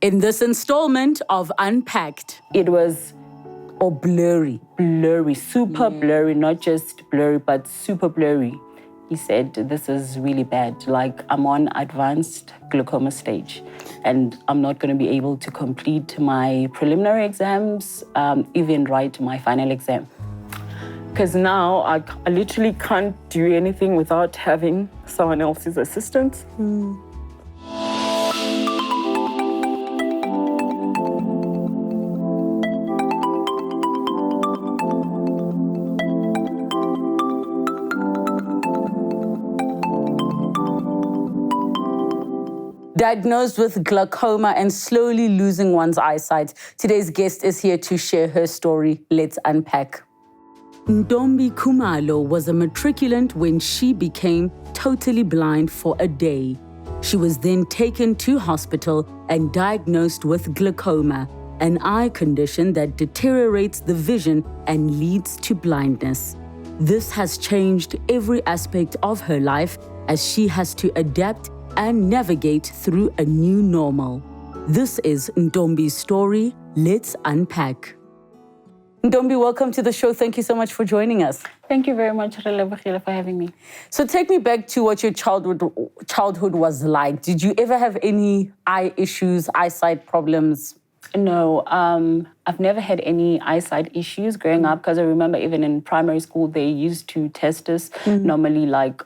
In this installment of Unpacked. It was blurry. Super blurry, not just blurry, but super blurry. He said, this is really bad. Like, I'm on advanced glaucoma stage and I'm not going to be able to complete my preliminary exams, even write my final exam. Because now I literally can't do anything without having someone else's assistance. Diagnosed with glaucoma and slowly losing one's eyesight, today's guest is here to share her story. Let's unpack. Ntombi Khumalo was a matriculant when she became totally blind for a day. She was then taken to hospital and diagnosed with glaucoma, an eye condition that deteriorates the vision and leads to blindness. This has changed every aspect of her life as she has to adapt and navigate through a new normal. This is Ntombi's story. Let's unpack. Ntombi, welcome to the show. Thank you so much for joining us. Thank you very much, Relebogile, for having me. So take me back to what your childhood was like. Did you ever have any eye issues, eyesight problems? No, I've never had any eyesight issues growing up, because I remember even in primary school, they used to test us normally like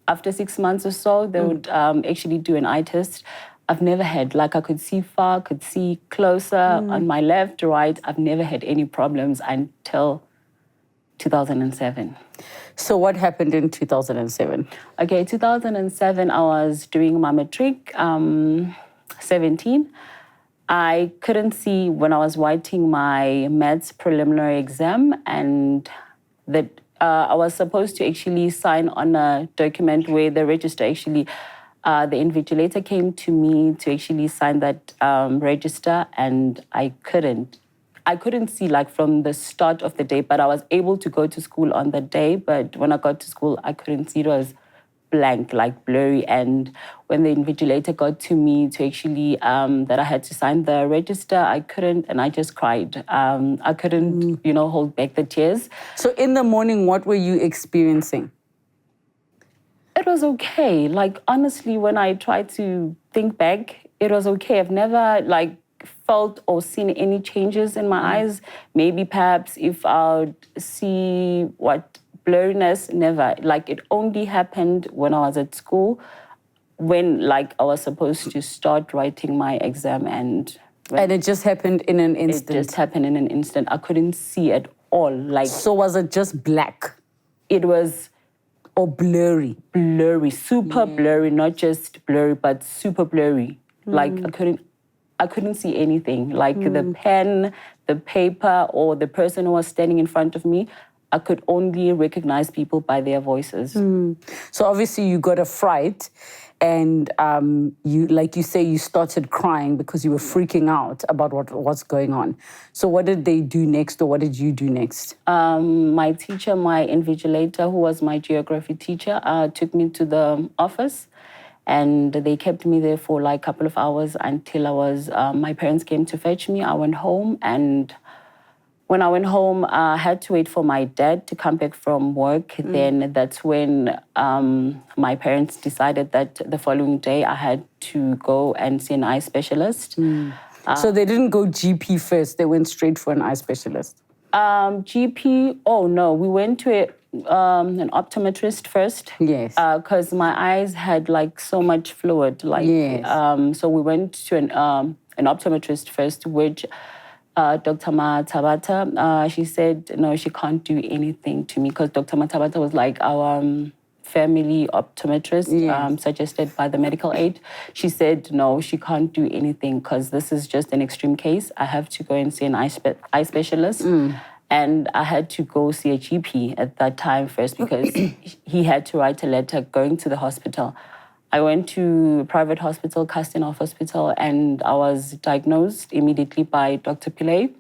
after 6 months or so, they would actually do an eye test. I've never had, like, I could see far, could see closer on my left, right. I've never had any problems until 2007. So what happened in 2007? Okay, 2007, I was doing my matric, 17. I couldn't see when I was writing my maths preliminary exam, and that I was supposed to actually sign on a document where the register actually, the invigilator came to me to actually sign that register, and I couldn't see, like, from the start of the day, but I was able to go to school on the day. But when I got to school, I couldn't see. It was blank, like blurry. And when the invigilator got to me to actually, that I had to sign the register, I couldn't, and I just cried. I couldn't, hold back the tears. So in the morning, what were you experiencing? It was okay. Like, honestly, when I try to think back, it was okay. I've never, like, felt or seen any changes in my eyes. Maybe perhaps if I would see blurriness, never. Like, it only happened when I was at school, when, like, I was supposed to start writing my exam, and it just happened in an instant. It just happened in an instant. I couldn't see at all. Like, so was it just black? It was blurry. Super blurry, not just blurry, but super blurry. Like, I couldn't see anything. Like, the pen, the paper, or the person who was standing in front of me, I could only recognize people by their voices. So obviously you got a fright, and you, like you say, you started crying because you were freaking out about what's going on. So what did they do next, or what did you do next? My teacher, my invigilator, who was my geography teacher, took me to the office, and they kept me there for like a couple of hours until my parents came to fetch me. I went home, and when I went home, I had to wait for my dad to come back from work. Then that's when my parents decided that the following day I had to go and see an eye specialist. So they didn't go GP first, they went straight for an eye specialist? GP, oh no, we went to an optometrist first. Yes. Because my eyes had like so much fluid. Like, yes. So we went to an optometrist first, which Dr. Matabata, she said, no, she can't do anything to me, because Dr. Matabata was like our family optometrist, suggested by the medical aid. She said, no, she can't do anything because this is just an extreme case. I have to go and see an eye specialist. And I had to go see a GP at that time first because he had to write a letter going to the hospital. I went to a private hospital, Casting Hospital, and I was diagnosed immediately by Dr. Pillay.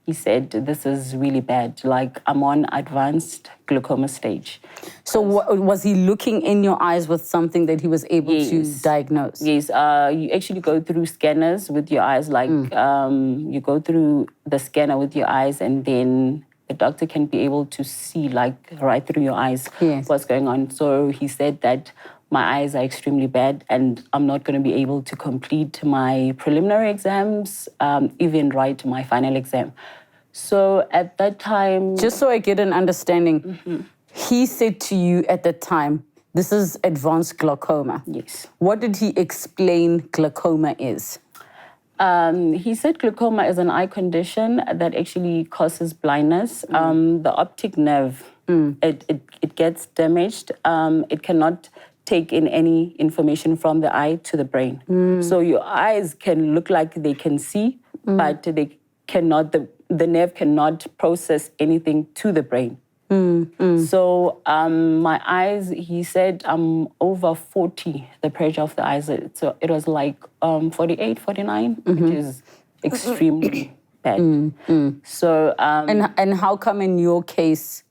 he said, this is really bad. Like, I'm on advanced glaucoma stage. So was he looking in your eyes with something that he was able to diagnose? Yes. You actually go through scanners with your eyes. Like, you go through the scanner with your eyes, and then the doctor can be able to see, like, right through your eyes what's going on. So he said that my eyes are extremely bad, and I'm not going to be able to complete my preliminary exams, even write my final exam. So at that time... Just so I get an understanding, he said to you at the time, this is advanced glaucoma. Yes. What did he explain glaucoma is? He said glaucoma is an eye condition that actually causes blindness. The optic nerve, it gets damaged. It cannot take in any information from the eye to the brain. So your eyes can look like they can see, but they cannot, the nerve cannot process anything to the brain. So my eyes, he said, I'm over 40, the pressure of the eyes. So it was like 48, 49, which is extremely bad. So and how come in your case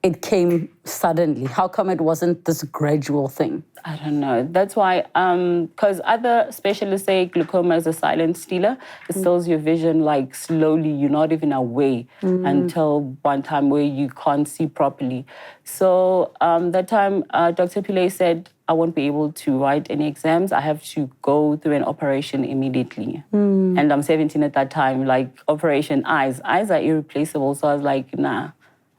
it came suddenly? How come it wasn't this gradual thing? I don't know. That's why, because other specialists say glaucoma is a silent stealer. It steals your vision, like, slowly. You're not even aware until one time where you can't see properly. So that time, Dr. Pillay said, I won't be able to write any exams. I have to go through an operation immediately. And I'm 17 at that time, like, operation eyes. Eyes are irreplaceable. So I was like, nah,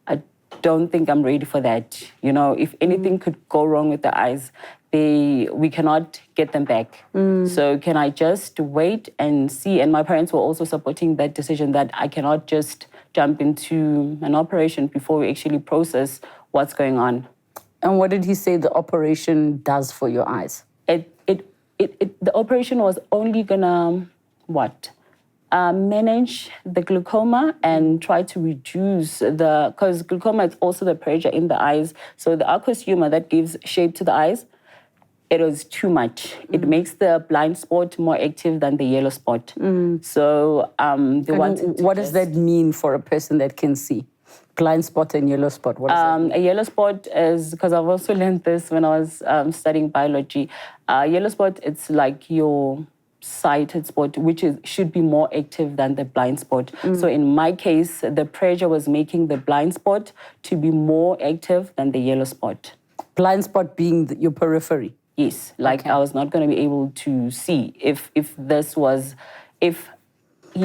I don't think I'm ready for that. You know, if anything could go wrong with the eyes, we cannot get them back. So can I just wait and see? And my parents were also supporting that decision that I cannot just jump into an operation before we actually process what's going on. And what did he say the operation does for your eyes? The operation was only gonna, manage the glaucoma and try to reduce because glaucoma is also the pressure in the eyes. So the aqueous humor that gives shape to the eyes, it was too much. It makes the blind spot more active than the yellow spot. So they wanted to what does that mean for a person that can see? Blind spot and yellow spot, what does that mean? A yellow spot is, because I've also learned this when I was studying biology, yellow spot, it's like your sighted spot, which should be more active than the blind spot. So in my case, the pressure was making the blind spot to be more active than the yellow spot. Blind spot being your periphery? Yes, like I was not going to be able to see if he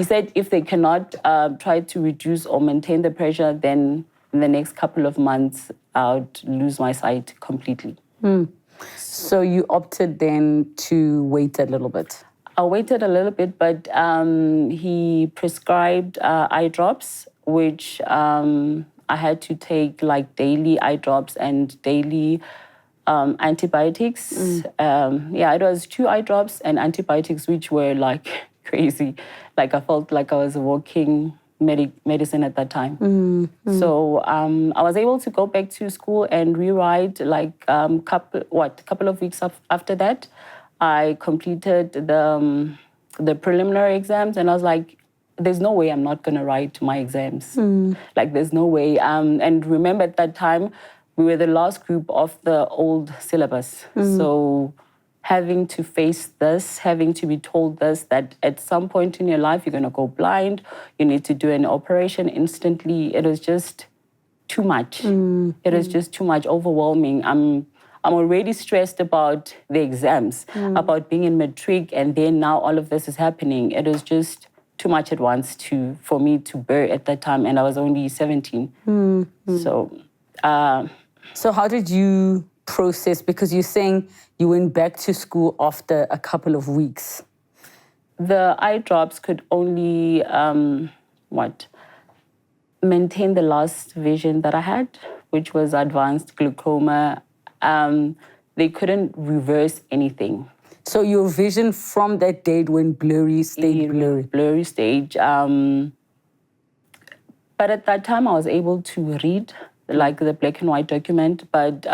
said if they cannot try to reduce or maintain the pressure, then in the next couple of months, I would lose my sight completely. So you opted then to wait a little bit? I waited a little bit, but he prescribed eye drops, which I had to take, like, daily eye drops and daily antibiotics. It was 2 eye drops and antibiotics, which were, like, crazy. Like, I felt like I was walking medicine at that time. So I was able to go back to school and rewrite, like, couple of weeks after that. I completed the preliminary exams, and I was like, there's no way I'm not going to write my exams. Like, there's no way. And remember, at that time, we were the last group of the old syllabus. So having to face this, having to be told this, that at some point in your life, you're going to go blind, you need to do an operation instantly, it was just too much. It was just too much, overwhelming. I'm already stressed about the exams, about being in matric, and then now all of this is happening. It was just too much at once for me to bear at that time, and I was only 17. So how did you process, because you're saying you went back to school after a couple of weeks? The eye drops could only, maintain the last vision that I had, which was advanced glaucoma. They couldn't reverse anything. So your vision from that date went blurry, stayed blurry? Blurry stage. But at that time, I was able to read, like, the black and white document, but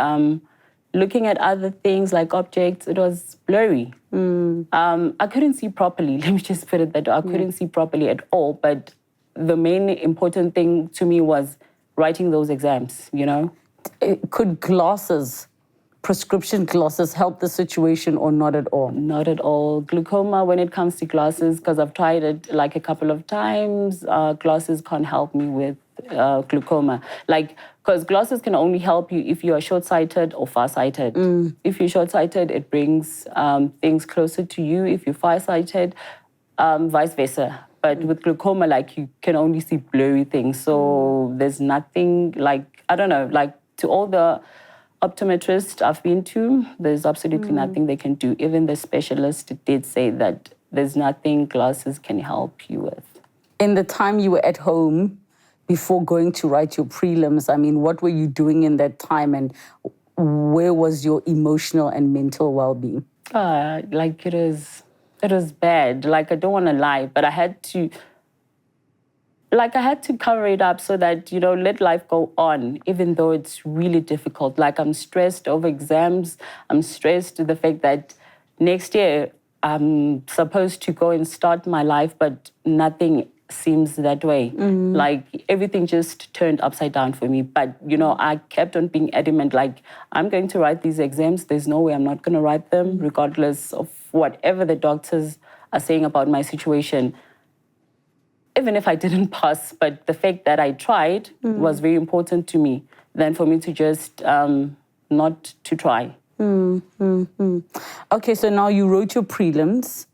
looking at other things like objects, it was blurry. I couldn't see properly. Let me just put it that way. I couldn't see properly at all, but the main important thing to me was writing those exams, you know? Could prescription glasses help the situation or not at all? Not at all. Glaucoma, when it comes to glasses, because I've tried it like a couple of times, glasses can't help me with glaucoma. Like, because glasses can only help you if you are short-sighted or far-sighted. If you're short-sighted, it brings things closer to you. If you're far-sighted, vice versa. But with glaucoma, like, you can only see blurry things. So there's nothing like, I don't know, like, to all the optometrists I've been to, there's absolutely nothing they can do. Even the specialist did say that there's nothing glasses can help you with. In the time you were at home before going to write your prelims, I mean, what were you doing in that time, and where was your emotional and mental well-being? Like, it was bad. Like, I don't want to lie, but I had to cover it up so that, you know, let life go on, even though it's really difficult. Like, I'm stressed over exams. I'm stressed to the fact that next year I'm supposed to go and start my life, but nothing seems that way. Like, everything just turned upside down for me. But, you know, I kept on being adamant, like, I'm going to write these exams. There's no way I'm not going to write them, regardless of whatever the doctors are saying about my situation. Even if I didn't pass, but the fact that I tried was very important to me than for me to just not to try. Okay, so now you wrote your prelims.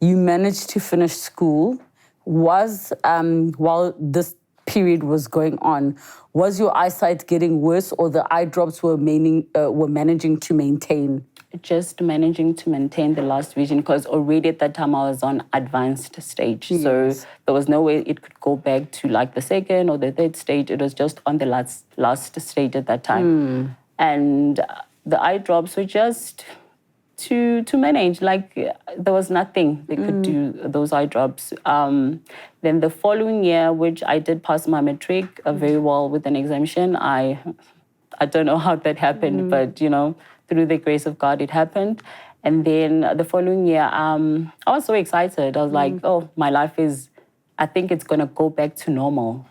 You managed to finish school. While this period was going on, was your eyesight getting worse, or the eye drops were managing to maintain? Just managing to maintain the last vision, because already at that time I was on advanced stage. Yes. So there was no way it could go back to like the second or the third stage. It was just on the last stage at that time. And the eye drops were just to manage. Like, there was nothing they could do, those eye drops. Then the following year, which I did pass my matric very well with an exemption, I don't know how that happened, but, you know, through the grace of God, it happened. And then the following year, I was so excited. I was like, oh, my life I think it's going to go back to normal.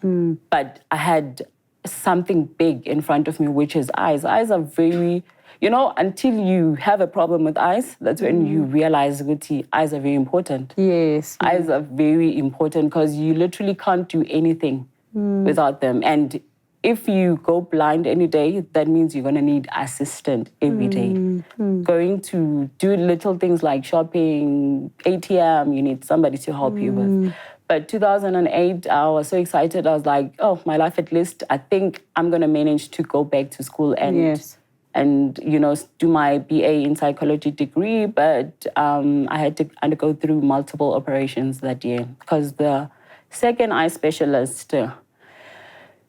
But I had something big in front of me, which is eyes. Eyes are very, you know, until you have a problem with eyes, that's when you realize that eyes are very important. Yes. Eyes are very important because you literally can't do anything without them. And if you go blind any day, that means you're going to need assistant every day. Going to do little things like shopping, ATM, you need somebody to help you with. But 2008, I was so excited. I was like, oh, my life at least, I think I'm going to manage to go back to school and you know, do my BA in psychology degree. But I had to undergo through multiple operations that year because the second eye specialist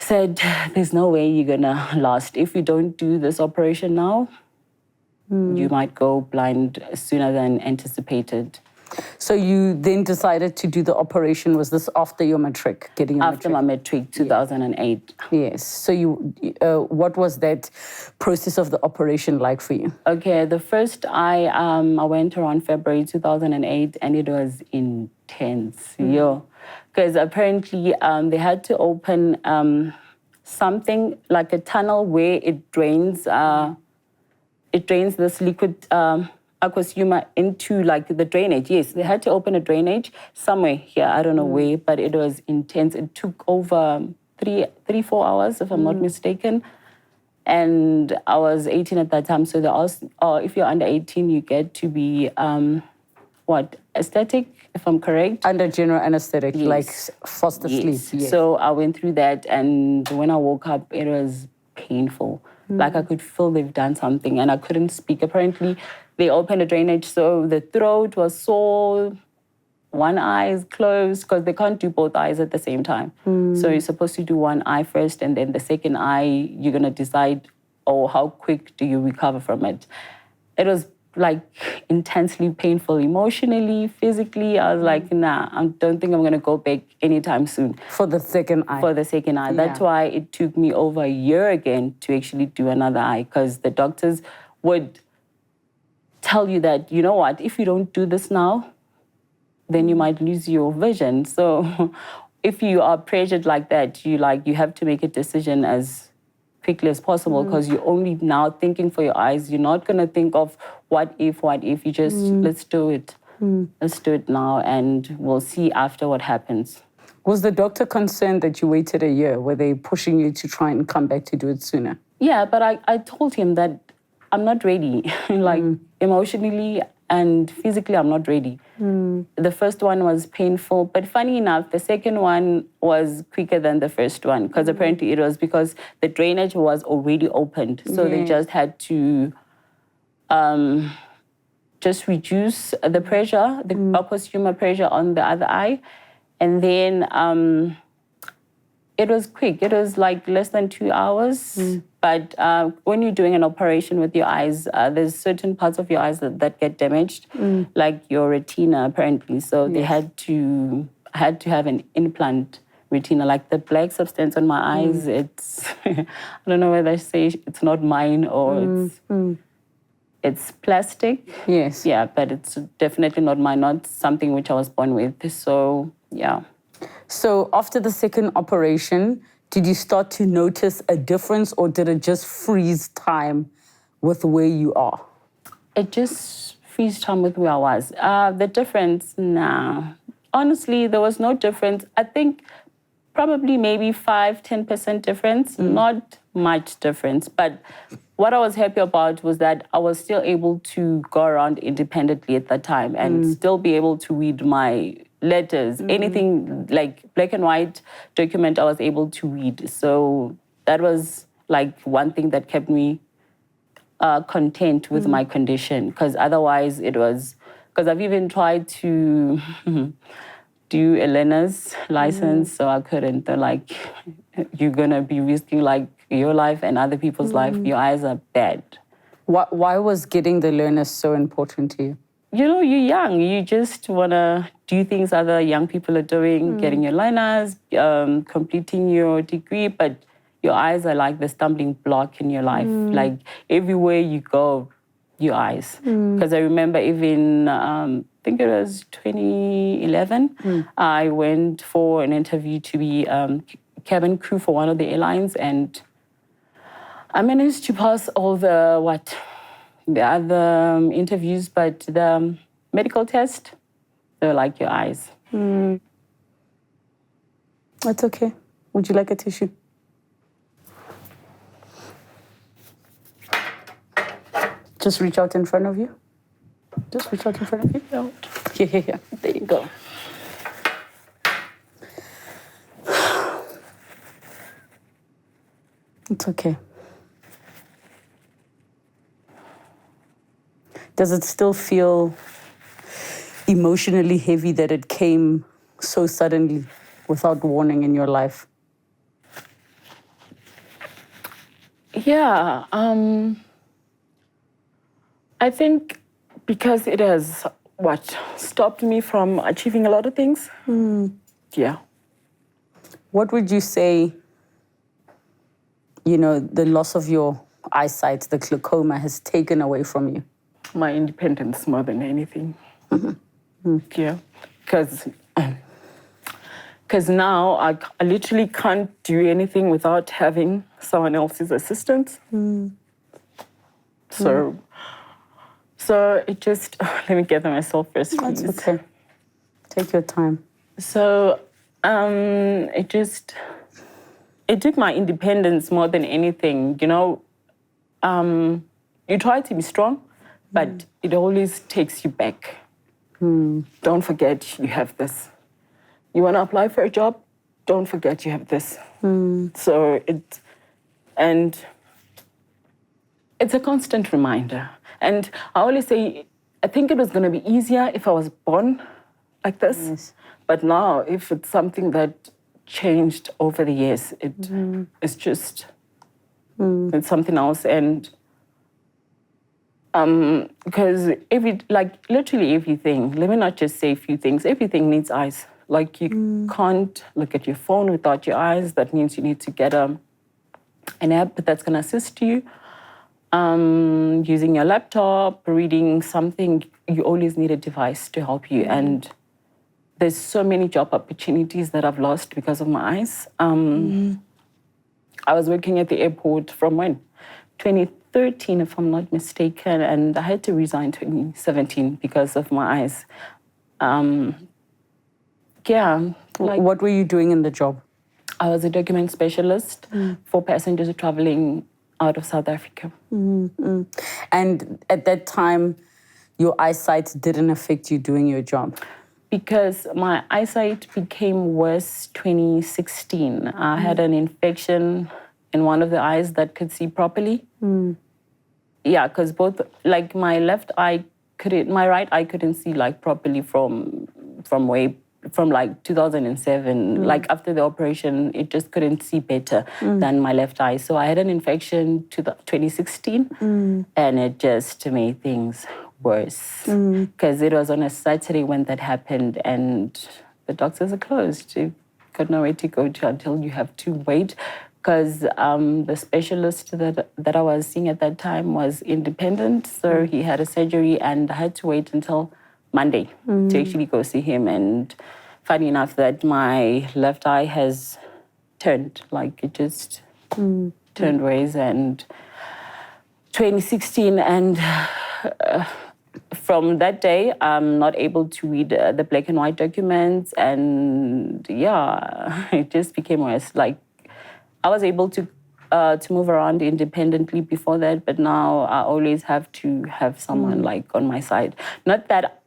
said, there's no way you're going to last. If you don't do this operation now, you might go blind sooner than anticipated. So you then decided to do the operation. Was this after your matric, getting your After my matric, 2008. Yes. So what was that process of the operation like for you? Okay, the first I went around February 2008, and it was intense. Because apparently they had to open something like a tunnel where it drains this liquid aqueous humor into like the drainage. Yes, they had to open a drainage somewhere here. I don't know where, but it was intense. It took over 4 hours, if I'm not mistaken. And I was 18 at that time. So they asked, if you're under 18, you get to be, aesthetic, if I'm correct? Under general anesthetic, like foster sleep. Yes. So I went through that. And when I woke up, it was painful. Like I could feel they've done something and I couldn't speak. Apparently, they opened a drainage, so the throat was sore, one eye is closed because they can't do both eyes at the same time. So you're supposed to do one eye first, and then the second eye, you're going to decide, how quick do you recover from it? It was like intensely painful emotionally, physically. I was like, nah, I don't think I'm going to go back anytime soon. For the second eye? For the second eye. That's why it took me over a year again to actually do another eye, because the doctors would tell you that, you know what, if you don't do this now, then you might lose your vision. So if you are pressured like that, you have to make a decision as quickly as possible, because you're only now thinking for your eyes. You're not going to think of what if. You just, let's do it. Let's do it now, and we'll see after what happens. Was the doctor concerned that you waited a year? Were they pushing you to try and come back to do it sooner? Yeah, but I told him that I'm not ready. Emotionally and physically, I'm not ready. The first one was painful, but funny enough, the second one was quicker than the first one, because apparently it was because the drainage was already opened. So they just had to just reduce the pressure, the upper pressure on the other eye. And then it was quick. It was like less than 2 hours. But when you're doing an operation with your eyes, there's certain parts of your eyes that get damaged, like your retina, apparently. So they had to have an implant retina, like the black substance on my eyes. It's I don't know whether I say it's not mine or it's plastic. Yes. Yeah, but it's definitely not mine, not something which I was born with. So, yeah. So after the second operation, did you start to notice a difference, or did it just freeze time with where you are? It just freeze time with where I was. The difference, nah. Honestly, there was no difference. I think probably maybe 5-10% difference, not much difference. But what I was happy about was that I was still able to go around independently at that time and still be able to read my letters. Anything like black and white document, I was able to read. So that was like one thing that kept me content with my condition, because otherwise it was, because I've even tried to do a learner's license, so I couldn't. They're like, you're gonna be risking like your life and other people's life. Your eyes are bad. Why was getting the learner so important to you? You know, you're young. You just want to do things other young people are doing, getting your learners, completing your degree, but your eyes are like the stumbling block in your life. Like everywhere you go, your eyes. Because I remember even, I think it was 2011, I went for an interview to be cabin crew for one of the airlines, and I managed to pass all the other interviews, but the medical test, they were like your eyes. That's okay. Would you like a tissue? Just reach out in front of you. Just reach out in front of you. Yeah. There you go. It's okay. Does it still feel emotionally heavy that it came so suddenly without warning in your life? Yeah. I think because it has, stopped me from achieving a lot of things. Yeah. What would you say, the loss of your eyesight, the glaucoma, has taken away from you? My independence more than anything. Yeah. Because now I literally can't do anything without having someone else's assistance. So it just, let me gather myself first, please. That's okay. Take your time. So it took my independence more than anything. You try to be strong, but it always takes you back. Don't forget you have this. You want to apply for a job? Don't forget you have this. So it's a constant reminder. And I always say, I think it was going to be easier if I was born like this. Yes. But now, if it's something that changed over the years, it's just, it's something else. And because literally everything, let me not just say a few things, everything needs eyes. Like you can't look at your phone without your eyes. That means you need to get an app that's going to assist you. Using your laptop, reading something, you always need a device to help you. And there's so many job opportunities that I've lost because of my eyes. I was working at the airport from when? 2013, if I'm not mistaken, and I had to resign 2017 because of my eyes. What were you doing in the job? I was a document specialist for passengers traveling out of South Africa. And at that time, your eyesight didn't affect you doing your job? Because my eyesight became worse 2016. I had an infection in one of the eyes that could see properly. Yeah, because both, like my right eye couldn't see like properly from like 2007. Like after the operation, it just couldn't see better than my left eye. So I had an infection to 2016, and it just made things worse. Because it was on a Saturday when that happened, and the doctors are closed. You've got nowhere to go to until you have to wait. Because the specialist that I was seeing at that time was independent, so he had a surgery, and I had to wait until Monday to actually go see him. And funny enough, that my left eye has turned, like it just turned ways. And 2016, and from that day, I'm not able to read the black and white documents, and yeah, it just became worse. Like I was able to move around independently before that, but now I always have to have someone like on my side. Not that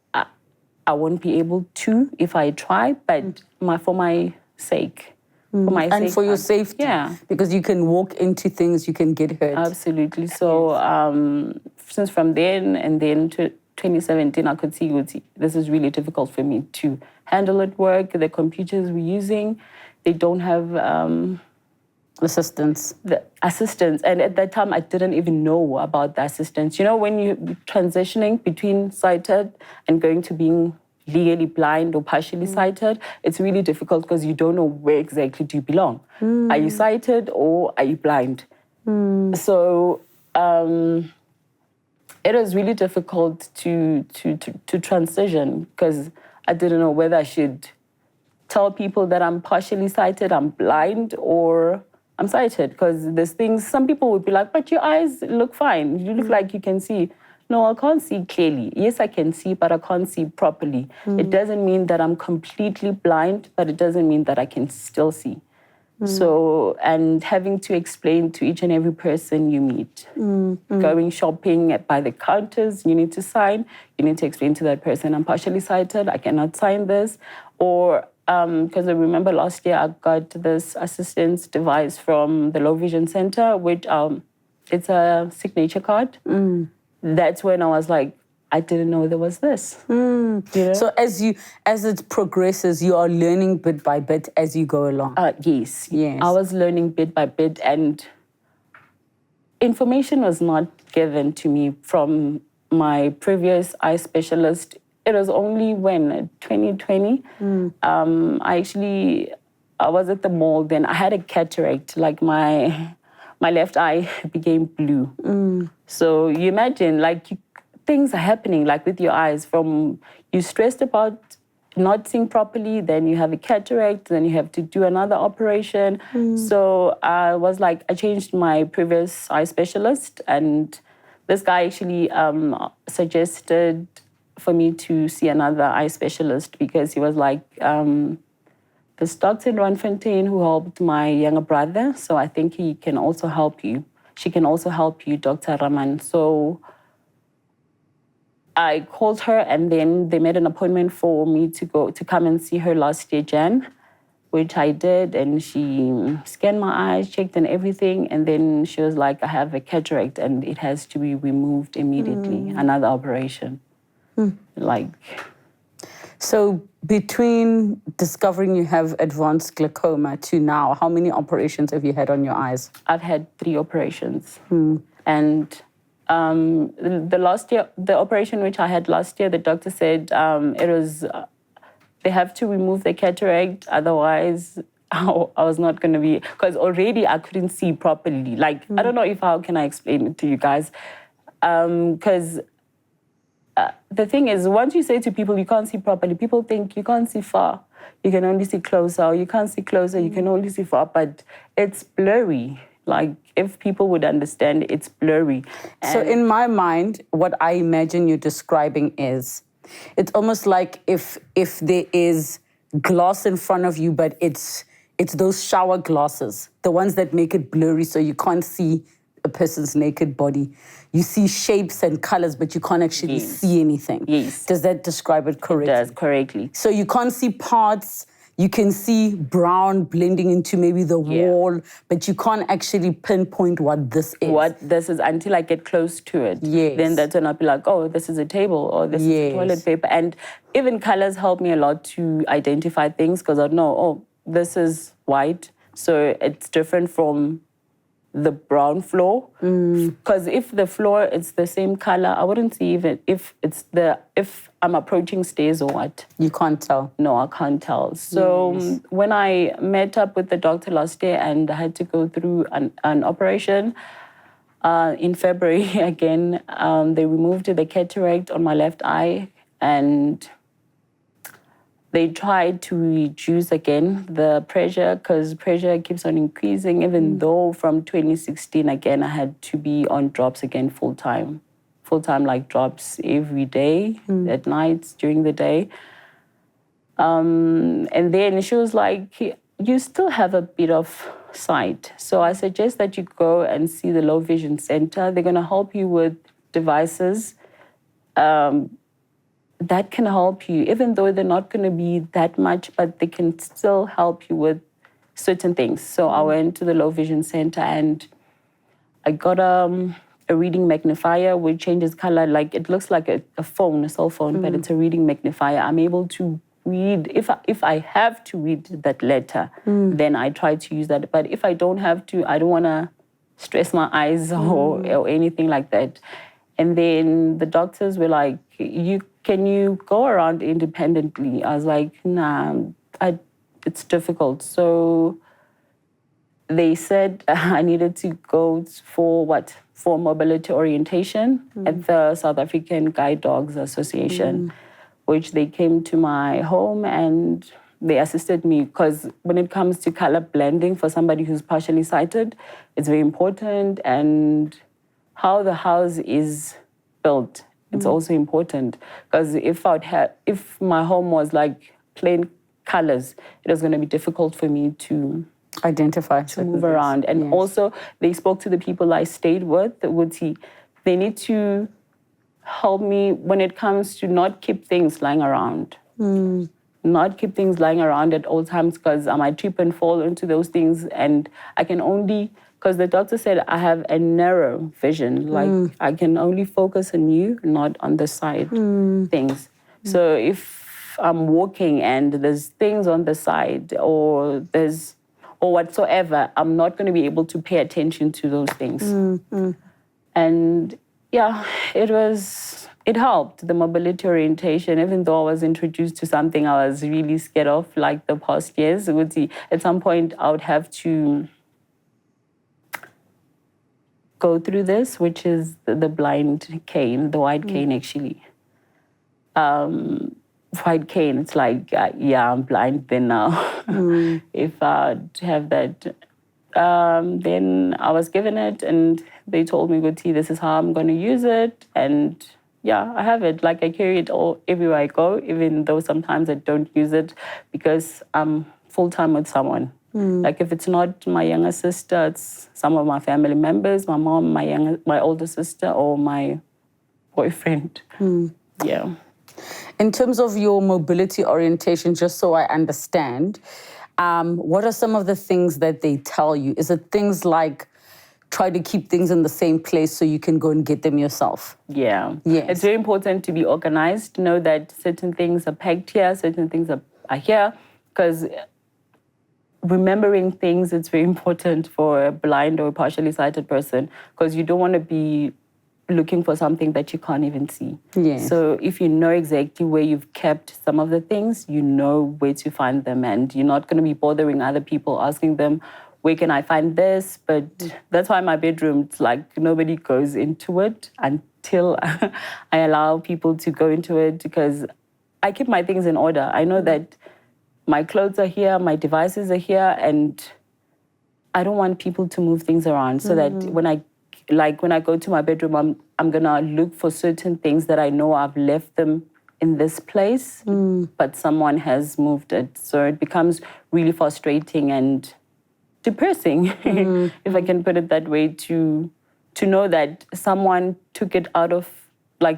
I won't be able to if I try, but for my sake. And for your safety. Yeah. Because you can walk into things, you can get hurt. Absolutely. So since from then and then to 2017, I could see this is really difficult for me to handle at work. The computers we're using, they don't have... assistance. The assistance. And at that time, I didn't even know about the assistance. You know, when you're transitioning between sighted and going to being legally blind or partially sighted, it's really difficult because you don't know where exactly do you belong. Are you sighted or are you blind? So it was really difficult to transition because I didn't know whether I should tell people that I'm partially sighted, I'm blind, or I'm sighted. Because there's things, some people would be like, but your eyes look fine. You look like you can see. No, I can't see clearly. Yes, I can see, but I can't see properly. It doesn't mean that I'm completely blind, but it doesn't mean that I can still see. So, and having to explain to each and every person you meet, going shopping by the counters, you need to sign, you need to explain to that person, I'm partially sighted, I cannot sign this. Or, because I remember last year I got this assistance device from the Low Vision Center, which it's a signature card. That's when I was like, I didn't know there was this. You know? So as it progresses, you are learning bit by bit as you go along. Yes. Yes. I was learning bit by bit, and information was not given to me from my previous eye specialist. It was only when, 2020, I was at the mall, then I had a cataract, like my left eye became blue. So you imagine, like, things are happening, like with your eyes, from you're stressed about not seeing properly, then you have a cataract, then you have to do another operation. So I was like, I changed my previous eye specialist, and this guy actually suggested for me to see another eye specialist because he was like, this doctor in Randfontein who helped my younger brother, so I think he can also help you. She can also help you, Dr. Raman. So I called her, and then they made an appointment for me to come and see her last year, Jan, which I did, and she scanned my eyes, checked and everything, and then she was like, I have a cataract and it has to be removed immediately, another operation. So between discovering you have advanced glaucoma to now, how many operations have you had on your eyes? I've had 3 operations. And the operation which I had last year, the doctor said it was, they have to remove the cataract, otherwise I was not going to be, because already I couldn't see properly. Like, I don't know how can I explain it to you guys, because the thing is, once you say to people you can't see properly, people think you can't see far. You can only see closer, or you can't see closer, you can only see far, but it's blurry. Like, if people would understand, it's blurry. So in my mind, what I imagine you're describing is, it's almost like if there is glass in front of you, but it's those shower glasses, the ones that make it blurry so you can't see a person's naked body. You see shapes and colors, but you can't actually see anything. Yes. Does that describe it correctly? It does, correctly. So you can't see parts. You can see brown blending into maybe the wall, but you can't actually pinpoint what this is. What this is until I get close to it. Yes. Then that's when I'll be like, oh, this is a table, or this is toilet paper. And even colors help me a lot to identify things, because I know, oh, this is white, so it's different from the brown floor. Because if the floor is the same color, I wouldn't see even if I'm approaching stairs or what. You can't tell. No, I can't tell. So when I met up with the doctor last year and I had to go through an operation in February again, they removed the cataract on my left eye, and they tried to reduce again the pressure, because pressure keeps on increasing, even though from 2016 again I had to be on drops again full-time like drops every day, at night, during the day. And then she was like, you still have a bit of sight, so I suggest that you go and see the low vision center. They're going to help you with devices that can help you, even though they're not going to be that much, but they can still help you with certain things. So I went to the low vision center and I got a reading magnifier which changes color. Like, it looks like a phone, a cell phone, but it's a reading magnifier. I'm able to read. If I have to read that letter, then I try to use that. But if I don't have to, I don't want to stress my eyes or anything like that. And then the doctors were like, can you go around independently? I was like, nah, it's difficult. So they said I needed to go for mobility orientation at the South African Guide Dogs Association, which they came to my home and they assisted me, because when it comes to color blending for somebody who's partially sighted, it's very important, and how the house is built, it's also important. Because if my home was like plain colors, it was going to be difficult for me to identify, to move around. And also, they spoke to the people I stayed with. They need to help me when it comes to not keep things lying around. Not keep things lying around at all times, because I might trip and fall into those things, and I can only, because the doctor said I have a narrow vision, like I can only focus on you, not on the side things. So if I'm walking and there's things on the side or whatsoever, I'm not going to be able to pay attention to those things. And yeah, it helped, the mobility orientation, even though I was introduced to something I was really scared of, like the past years. At some point, I would have to go through this, which is the blind cane, the white cane, actually. White cane, it's like, I'm blind then now. If I have that. Then I was given it, and they told me, Guti, this is how I'm going to use it. And yeah, I have it. Like, I carry it everywhere I go, even though sometimes I don't use it because I'm full-time with someone. Like, if it's not my younger sister, it's some of my family members, my mom, my older sister, or my boyfriend. Yeah. In terms of your mobility orientation, just so I understand, what are some of the things that they tell you? Is it things like try to keep things in the same place so you can go and get them yourself? Yeah. Yes. It's very important to be organized, know that certain things are packed here, certain things are here, because remembering things, it's very important for a blind or partially sighted person, because you don't want to be looking for something that you can't even see. Yes. So if you know exactly where you've kept some of the things, you know where to find them, and you're not going to be bothering other people asking them, where can I find this? But that's why my bedroom, it's like nobody goes into it till I allow people to go into it, because I keep my things in order. I know that my clothes are here, my devices are here, and I don't want people to move things around, so that when I go to my bedroom, I'm gonna look for certain things that I know I've left them in this place, but someone has moved it. So it becomes really frustrating and depressing, if I can put it that way, to know that someone took it out of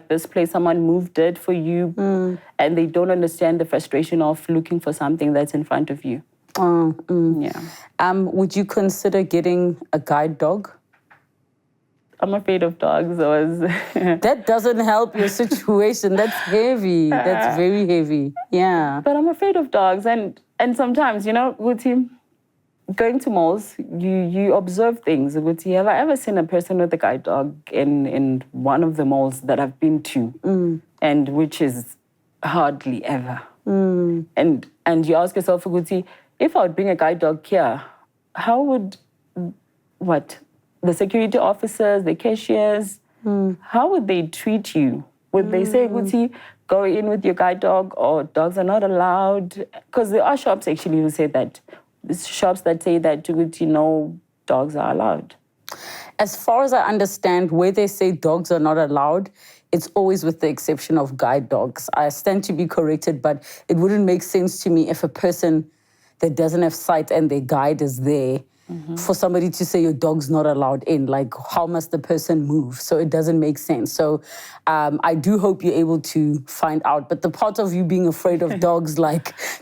this place, someone moved it for you, and they don't understand the frustration of looking for something that's in front of you. Yeah. Would you consider getting a guide dog? I'm afraid of dogs. That doesn't help your situation. That's heavy. That's very heavy. Yeah. But I'm afraid of dogs, and sometimes, Guti, going to malls, you observe things. Guti, have I ever seen a person with a guide dog in one of the malls that I've been to, and which is hardly ever. And you ask yourself, Guti, if I would bring a guide dog here, how would the security officers, the cashiers, how would they treat you? Would they say, Guti, go in with your guide dog, or dogs are not allowed? Because there are shops actually who say that. There's shops that say that, Guti, no, dogs are allowed. As far as I understand, where they say dogs are not allowed, it's always with the exception of guide dogs. I stand to be corrected, but it wouldn't make sense to me if a person that doesn't have sight and their guide is there, for somebody to say your dog's not allowed in. How must the person move? So it doesn't make sense. So I do hope you're able to find out. But the part of you being afraid of dogs,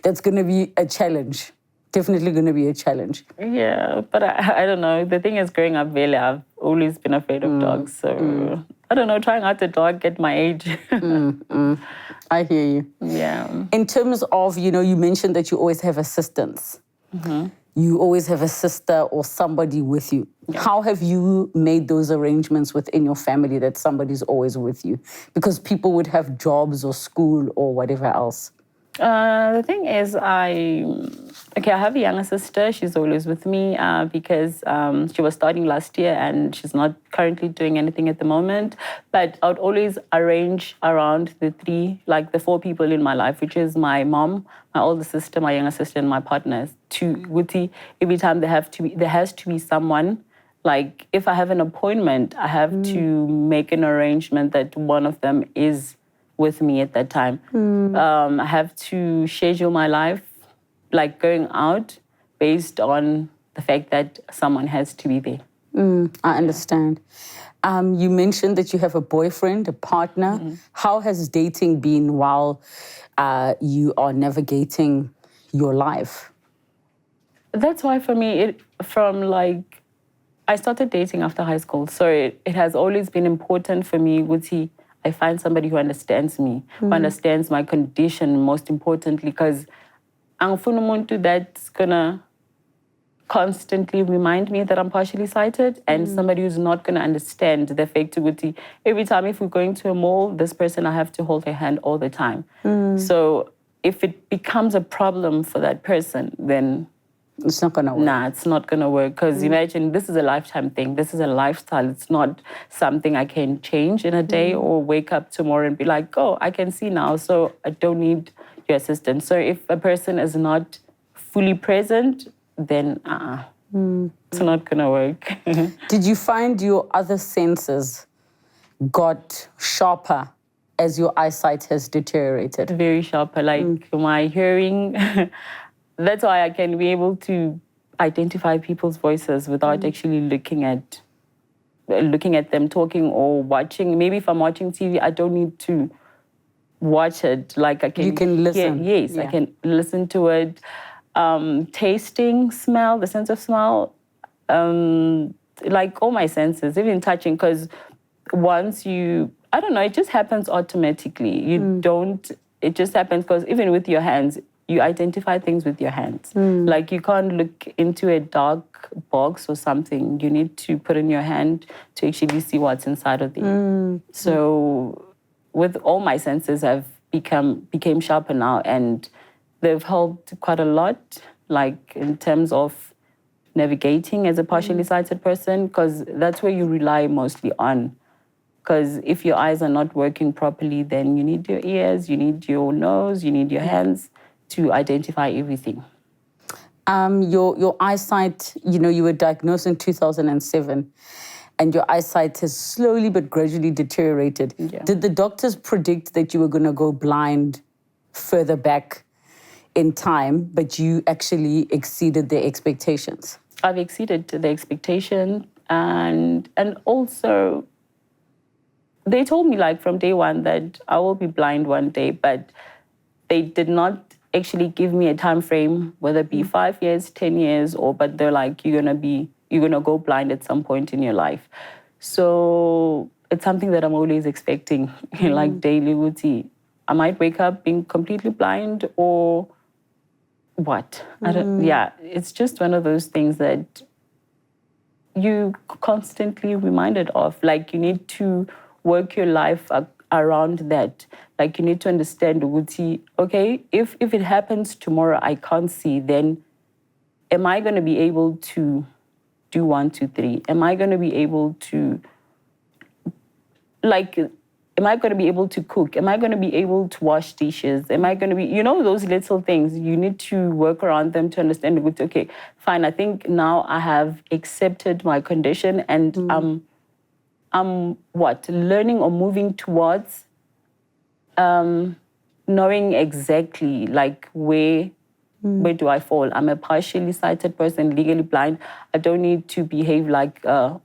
that's going to be a challenge. Definitely going to be a challenge. Yeah, but I don't know. The thing is, growing up, really, I've always been afraid of dogs. So I don't know, trying out a dog at my age. I hear you. Yeah. In terms of, you mentioned that you always have assistants. You always have a sister or somebody with you. Yeah. How have you made those arrangements within your family that somebody's always with you? Because people would have jobs or school or whatever else. The thing is, I have a younger sister. She's always with me because she was starting last year and she's not currently doing anything at the moment. But I would always arrange around the four people in my life, which is my mom, my older sister, my younger sister, and my partners. Every time there has to be someone. Like if I have an appointment, I have to make an arrangement that one of them is with me at that time. I have to schedule my life, like going out, based on the fact that someone has to be there. I understand. You mentioned that you have a boyfriend, a partner. How has dating been while you are navigating your life? That's why for me, I started dating after high school. So it has always been important for me, Guti, I find somebody who understands me, who understands my condition, most importantly, because I'm umuntu that's gonna constantly remind me that I'm partially sighted, and somebody who's not gonna understand the fact that every time if we're going to a mall, this person I have to hold their hand all the time. So if it becomes a problem for that person, then it's not going to work. Nah, it's not going to work. Because imagine, this is a lifetime thing. This is a lifestyle. It's not something I can change in a day or wake up tomorrow and be like, oh, I can see now, so I don't need your assistance. So if a person is not fully present, then it's not going to work. Did you find your other senses got sharper as your eyesight has deteriorated? Very sharper. Like my hearing... That's why I can be able to identify people's voices without actually looking at them talking or watching. Maybe if I'm watching TV, I don't need to watch it. Like I can. You can listen. Yes, I can listen to it. Tasting, smell, the sense of smell, like all my senses, even touching. Because once I don't know, it just happens automatically. It just happens because even with your hands. You identify things with your hands. Like you can't look into a dark box or something. You need to put in your hand to actually see what's inside of it. So with all my senses have became sharper now, and they've helped quite a lot, like in terms of navigating as a partially sighted person, because that's where you rely mostly on Because if your eyes are not working properly, then you need your ears, you need your nose, you need your hands to identify everything. Your eyesight, you were diagnosed in 2007, and your eyesight has slowly but gradually deteriorated. Yeah. Did the doctors predict that you were going to go blind further back in time, but you actually exceeded their expectations? I've exceeded the expectation, and also they told me like from day one that I will be blind one day, but they did not actually give me a time frame, whether it be 5 years, 10 years, but they're like, you're gonna go blind at some point in your life. So it's something that I'm always expecting, like daily routine. I might wake up being completely blind or what? It's just one of those things that you constantly reminded of. Like you need to work your life around that. Like you need to understand, okay, if it happens tomorrow, I can't see, then am I going to be able to do 1, 2, 3? Am I going to be able to, am I going to be able to cook? Am I going to be able to wash dishes? Am I going to be, those little things, you need to work around them to understand, okay, fine, I think now I have accepted my condition and I'm learning or moving towards knowing exactly like where do I fall. I'm a partially sighted person, legally blind. I don't need to behave like I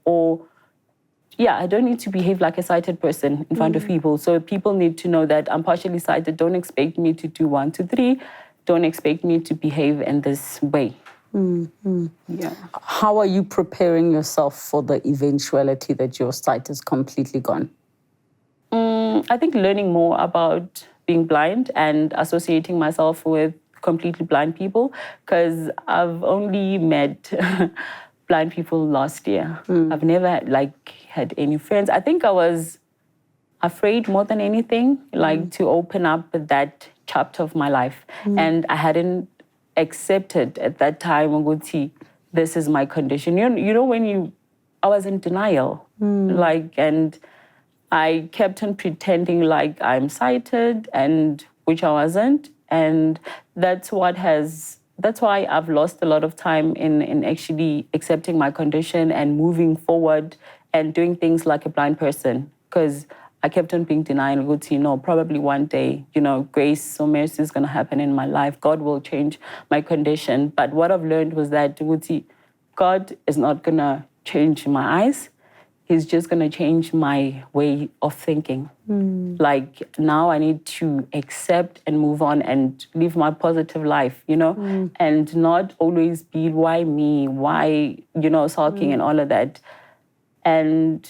don't need to behave like a sighted person in front of people. So people need to know that I'm partially sighted. Don't expect me to do 1, 2, 3. Don't expect me to behave in this way. Yeah. How are you preparing yourself for the eventuality that your sight is completely gone? I think learning more about being blind and associating myself with completely blind people, because I've only met blind people last year. I've never had any friends. I think I was afraid more than anything, to open up that chapter of my life. And I hadn't accepted at that time, this is my condition. When I was in denial, and I kept on pretending like I'm sighted, and which I wasn't. And that's why I've lost a lot of time in actually accepting my condition and moving forward and doing things like a blind person. Because I kept on being denied, probably one day, grace or mercy is going to happen in my life. God will change my condition. But what I've learned was that, God is not going to change my eyes. He's just going to change my way of thinking. Now I need to accept and move on and live my positive life, and not always be, why me, why, sulking and all of that. And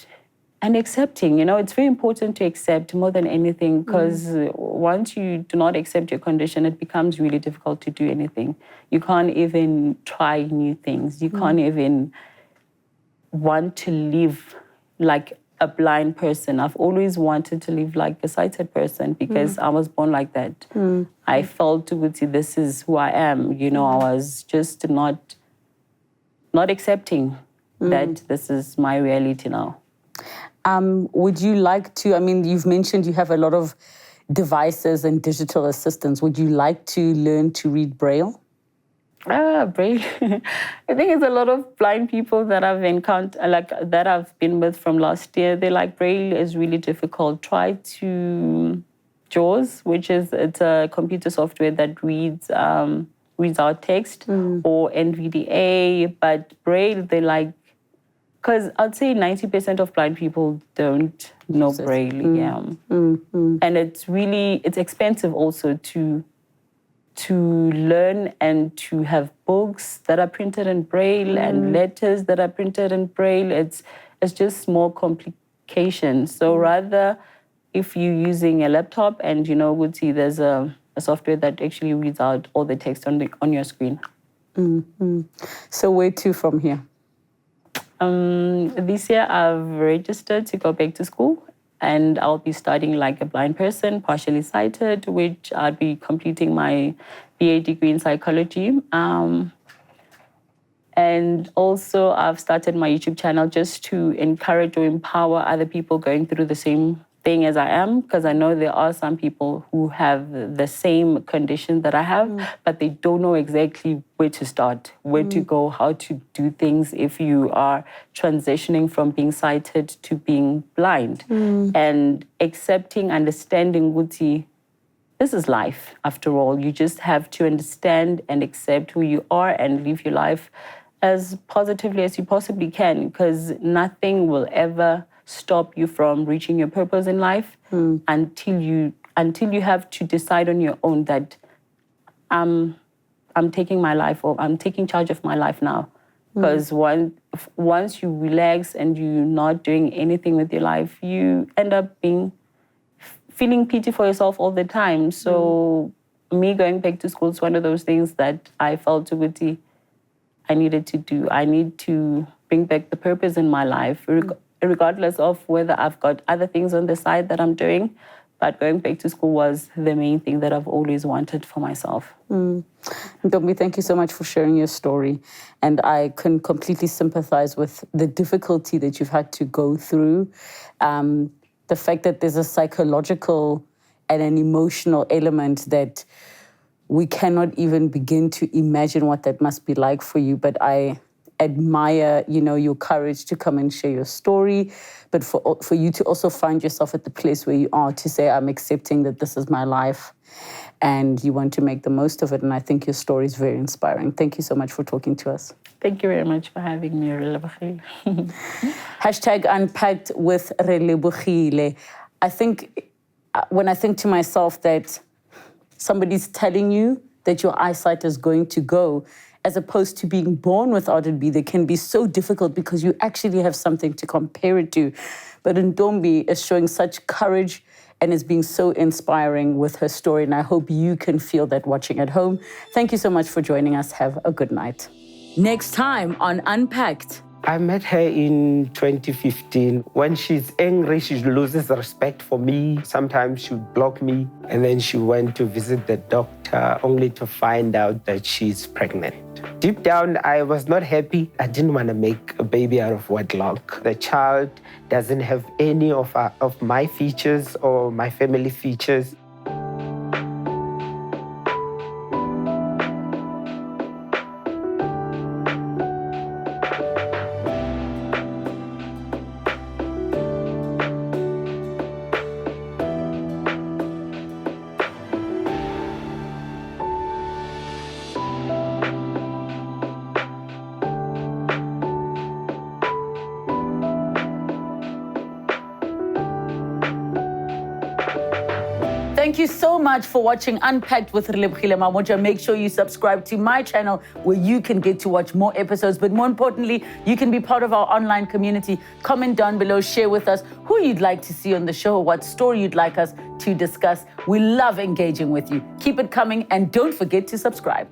accepting, it's very important to accept more than anything, because once you do not accept your condition, it becomes really difficult to do anything. You can't even try new things. You can't even want to live like a blind person. I've always wanted to live like a sighted person because I was born like that. I felt this is who I am. I was just not accepting that this is my reality now. Would you like to, you've mentioned you have a lot of devices and digital assistants. Would you like to learn to read Braille? Braille. I think it's a lot of blind people that I've encountered, that I've been with from last year. They're like, Braille is really difficult. Try to JAWS, it's a computer software that reads out text, or NVDA. But Braille, because I'd say 90% of blind people don't know Braille. And it's expensive also to learn and to have books that are printed in Braille and letters that are printed in Braille. It's just more complications. So rather, if you're using a laptop and there's a software that actually reads out all the text on your screen. So where to from here? This year I've registered to go back to school. And I'll be studying like a blind person, partially sighted, which I'll be completing my BA degree in psychology. And And also I've started my YouTube channel just to encourage or empower other people going through the same thing as I am, because I know there are some people who have the same condition that I have, but they don't know exactly where to start, where to go, how to do things if you are transitioning from being sighted to being blind. And accepting, understanding, Guti, this is life after all. You just have to understand and accept who you are and live your life as positively as you possibly can, because nothing will ever stop you from reaching your purpose in life until you have to decide on your own that I'm taking my life, or I'm taking charge of my life now. Because once you relax and you're not doing anything with your life, you end up feeling pity for yourself all the time. So me going back to school is one of those things that I felt Guti, I needed to do. I need to bring back the purpose in my life, regardless of whether I've got other things on the side that I'm doing. But going back to school was the main thing that I've always wanted for myself. Ntombi, thank you so much for sharing your story. And I can completely sympathize with the difficulty that you've had to go through. The fact that there's a psychological and an emotional element that we cannot even begin to imagine what that must be like for you. But I admire, your courage to come and share your story, but for you to also find yourself at the place where you are to say, I'm accepting that this is my life and you want to make the most of it. And I think your story is very inspiring. Thank you so much for talking to us. Thank you very much for having me, Relebogile. #Unpacked with Relebogile. I think when I think to myself that somebody's telling you that your eyesight is going to go, as opposed to being born without it, they can be so difficult because you actually have something to compare it to. But Ntombi is showing such courage and is being so inspiring with her story. And I hope you can feel that watching at home. Thank you so much for joining us. Have a good night. Next time on Unpacked. I met her in 2015. When she's angry, she loses respect for me. Sometimes she would block me. And then she went to visit the doctor only to find out that she's pregnant. Deep down, I was not happy. I didn't want to make a baby out of wedlock. The child doesn't have any of my features or my family features. Thank you so much for watching Unpacked with Relebogile Mabotja. Make sure you subscribe to my channel where you can get to watch more episodes. But more importantly, you can be part of our online community. Comment down below, share with us who you'd like to see on the show, what story you'd like us to discuss. We love engaging with you. Keep it coming and don't forget to subscribe.